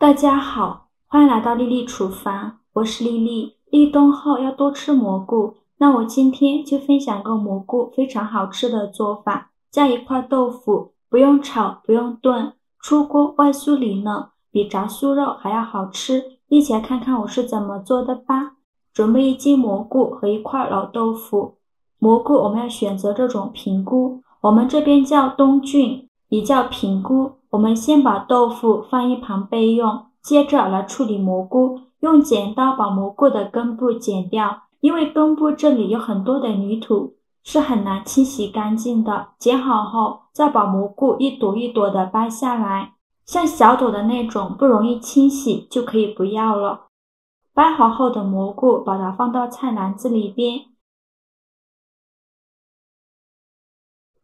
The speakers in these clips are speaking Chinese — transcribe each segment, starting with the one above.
大家好，欢迎来到丽丽厨房，我是丽丽。立冬后要多吃蘑菇，那我今天就分享个蘑菇非常好吃的做法。加一块豆腐，不用炒，不用炖，出锅外酥里嫩，比炸酥肉还要好吃。一起来看看我是怎么做的吧。准备1斤蘑菇和1块老豆腐。蘑菇我们要选择这种平菇，我们这边叫冬菌，也叫平菇。我们先把豆腐放一旁备用，接着来处理蘑菇，用剪刀把蘑菇的根部剪掉，因为根部这里有很多的泥土，是很难清洗干净的。剪好后，再把蘑菇一朵一朵的掰下来，像小朵的那种不容易清洗就可以不要了。掰好后的蘑菇把它放到菜篮子里边，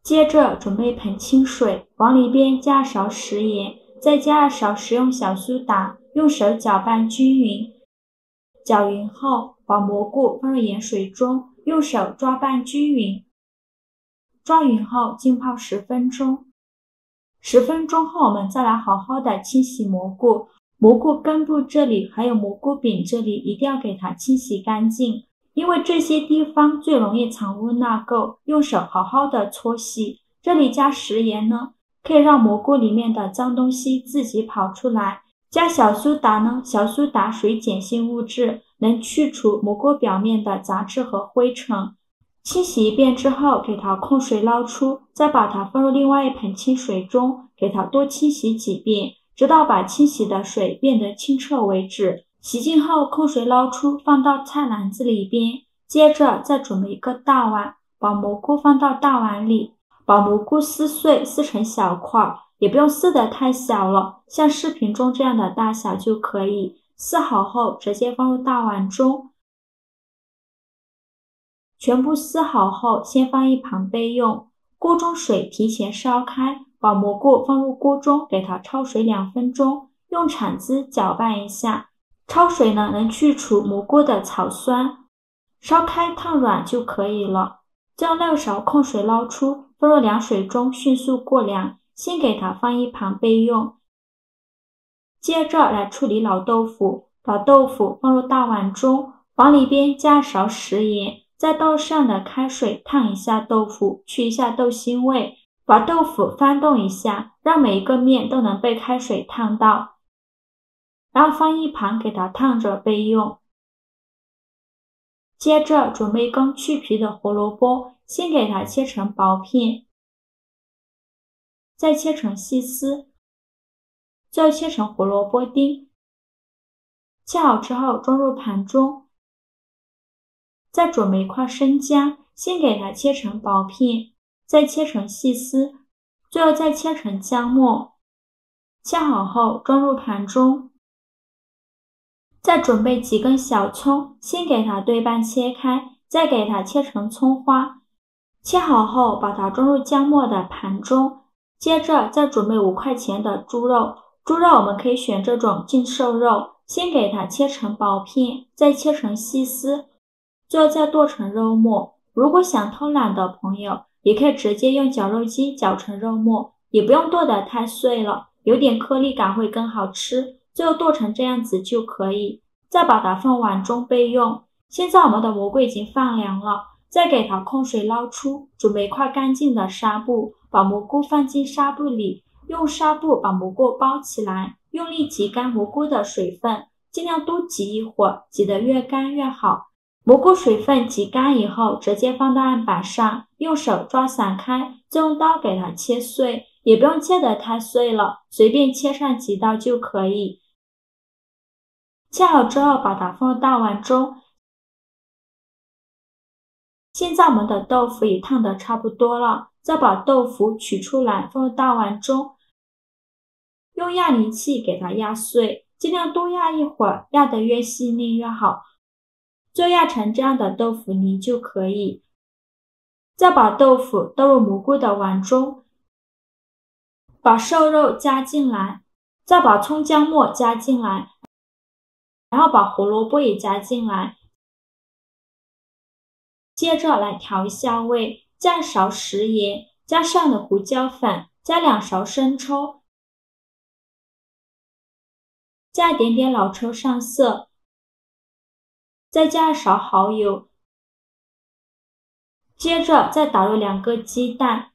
接着准备一盆清水，往里边加勺食盐，再加2勺食用小苏打，用手搅拌均匀。搅匀后，把蘑菇放入盐水中，用手抓拌均匀。抓匀后浸泡10分钟。10分钟后，我们再来好好的清洗蘑菇。蘑菇根部这里还有蘑菇柄这里一定要给它清洗干净，因为这些地方最容易藏污纳垢，用手好好的搓洗。这里加食盐呢，可以让蘑菇里面的脏东西自己跑出来。加小苏打呢，小苏打属于碱性物质，能去除蘑菇表面的杂质和灰尘。清洗一遍之后，给它控水捞出，再把它放入另外一盆清水中，给它多清洗几遍，直到把清洗的水变得清澈为止。洗净后控水捞出，放到菜篮子里边。接着再准备一个大碗，把蘑菇放到大碗里，把蘑菇撕碎，撕成小块，也不用撕得太小了，像视频中这样的大小就可以。撕好后直接放入大碗中。全部撕好后，先放一旁备用。锅中水提前烧开，把蘑菇放入锅中，给它焯水2分钟，用铲子搅拌一下。焯水呢，能去除蘑菇的草酸，烧开烫软就可以了。将6勺控水捞出，放入凉水中迅速过凉，先给它放一旁备用。接着来处理老豆腐，把豆腐放入大碗中，往里边加勺食盐。再倒上的开水烫一下豆腐，去一下豆腥味，把豆腐翻动一下，让每一个面都能被开水烫到，然后放一旁给它烫着备用。接着准备一根去皮的胡萝卜，先给它切成薄片，再切成细丝，最后切成胡萝卜丁。切好之后装入盘中。再准备一块生姜，先给它切成薄片，再切成细丝，最后再切成姜末。切好后装入盘中。再准备几根小葱，先给它对半切开，再给它切成葱花。切好后把它装入姜末的盘中。接着再准备5块钱的猪肉，猪肉我们可以选这种净瘦肉，先给它切成薄片，再切成细丝。最后再剁成肉末。如果想偷懒的朋友，也可以直接用绞肉机绞成肉末，也不用剁得太碎了，有点颗粒感会更好吃。最后剁成这样子就可以，再把它放碗中备用。现在我们的蘑菇已经放凉了，再给它控水捞出，准备一块干净的纱布，把蘑菇放进纱布里，用纱布把蘑菇包起来，用力挤干蘑菇的水分，尽量多挤一会儿，挤得越干越好。蘑菇水分挤干以后，直接放到案板上，用手抓散开，再用刀给它切碎，也不用切得太碎了，随便切上几刀就可以。切好之后，把它放入大碗中。现在我们的豆腐也烫得差不多了，再把豆腐取出来，放入大碗中，用压泥器给它压碎，尽量多压一会儿，压得越细腻越好。就压成这样的豆腐泥就可以。再把豆腐倒入蘑菇的碗中，把瘦肉加进来，再把葱姜末加进来，然后把胡萝卜也加进来。接着来调一下味，加勺食盐，加上的胡椒粉，加2勺生抽，加一点点老抽上色，再加1勺蚝油，接着再打入2个鸡蛋，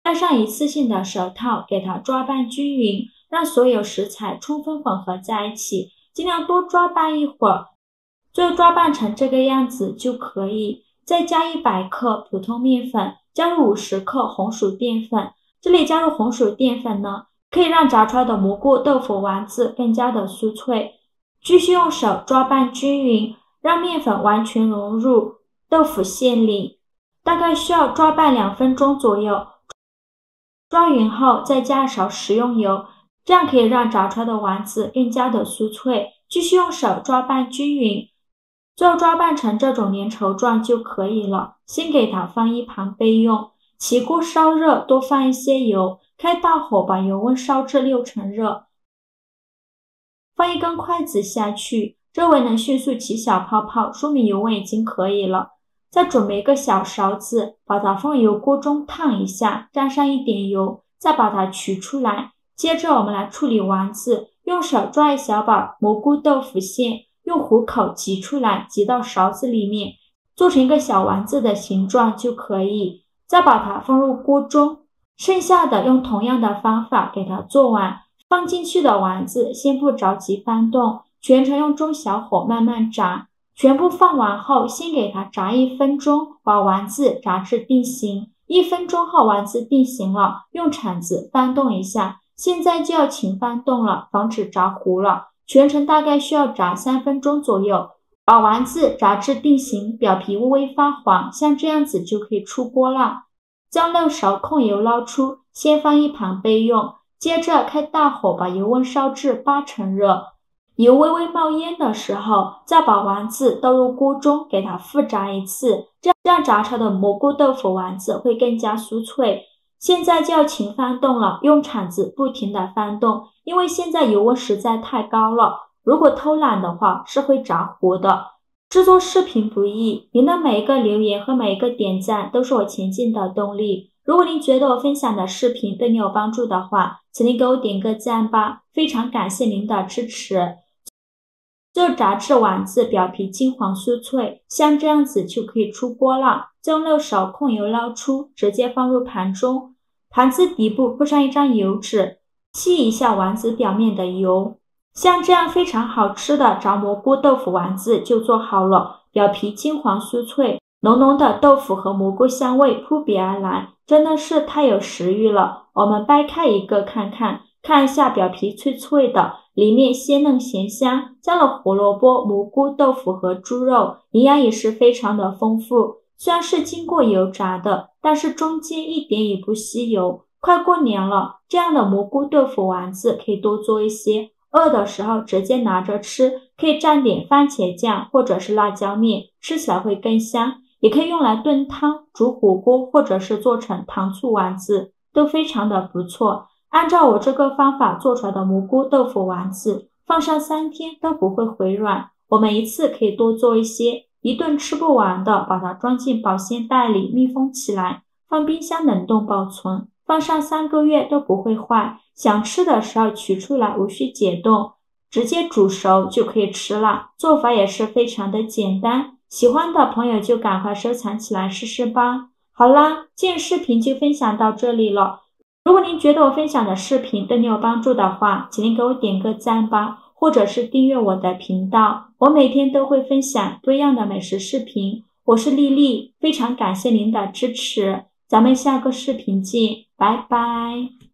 戴上一次性的手套，给它抓拌均匀，让所有食材充分混合在一起，尽量多抓拌一会儿，最后抓拌成这个样子就可以。再加100克普通面粉，加入50克红薯淀粉。这里加入红薯淀粉呢，可以让炸出来的蘑菇豆腐丸子更加的酥脆。继续用手抓拌均匀，让面粉完全融入豆腐馅里，大概需要抓拌2分钟左右。抓匀后再加1勺食用油，这样可以让炸出来的丸子更加的酥脆。继续用手抓拌均匀，最后抓拌成这种粘稠状就可以了。先给它放一旁备用。起锅烧热，多放一些油，开大火把油温烧至6成热。放一根筷子下去，周围能迅速起小泡泡，说明油温已经可以了。再准备一个小勺子，把它放油锅中烫一下，沾上一点油，再把它取出来。接着我们来处理丸子，用手抓一小把蘑菇豆腐馅，用虎口挤出来，挤到勺子里面，做成一个小丸子的形状就可以。再把它放入锅中，剩下的用同样的方法给它做完。放进去的丸子先不着急翻动，全程用中小火慢慢炸。全部放完后，先给它炸1分钟，把丸子炸至定型。1分钟后丸子定型了，用铲子翻动一下。现在就要勤翻动了，防止炸糊了。全程大概需要炸3分钟左右。把丸子炸至定型，表皮微微发黄，像这样子就可以出锅了。将漏勺控油捞出，先放一旁备用。接着开大火把油温烧至8成热，油微微冒烟的时候，再把丸子倒入锅中，给它复炸一次，这样炸出来的蘑菇豆腐丸子会更加酥脆。现在就要勤翻动了，用铲子不停的翻动，因为现在油温实在太高了。如果偷懒的话，是会炸糊的。制作视频不易，您的每一个留言和每一个点赞都是我前进的动力。如果您觉得我分享的视频对你有帮助的话，请您给我点个赞吧，非常感谢您的支持。就炸至丸子表皮金黄酥脆，像这样子就可以出锅了。将漏勺控油捞出，直接放入盘中，盘子底部铺上一张油纸，吸一下丸子表面的油。像这样非常好吃的炸蘑菇豆腐丸子就做好了，表皮金黄酥脆，浓浓的豆腐和蘑菇香味扑鼻而来，真的是太有食欲了。我们掰开一个看看，看一下表皮脆脆的，里面鲜嫩咸香，加了胡萝卜、蘑菇、豆腐和猪肉，营养也是非常的丰富。虽然是经过油炸的，但是中间一点也不吸油。快过年了，这样的蘑菇豆腐丸子可以多做一些。饿的时候直接拿着吃，可以蘸点番茄酱或者是辣椒面，吃起来会更香。也可以用来炖汤、煮火锅，或者是做成糖醋丸子，都非常的不错。按照我这个方法做出来的蘑菇豆腐丸子，放上3天都不会回软。我们一次可以多做一些，一顿吃不完的，把它装进保鲜袋里密封起来，放冰箱冷冻保存，放上3个月都不会坏。想吃的时候取出来，无需解冻，直接煮熟就可以吃了。做法也是非常的简单，喜欢的朋友就赶快收藏起来试试吧。好啦，今日视频就分享到这里了。如果您觉得我分享的视频对你有帮助的话，请您给我点个赞吧，或者是订阅我的频道。我每天都会分享多样的美食视频。我是丽丽，非常感谢您的支持。咱们下个视频见，拜拜。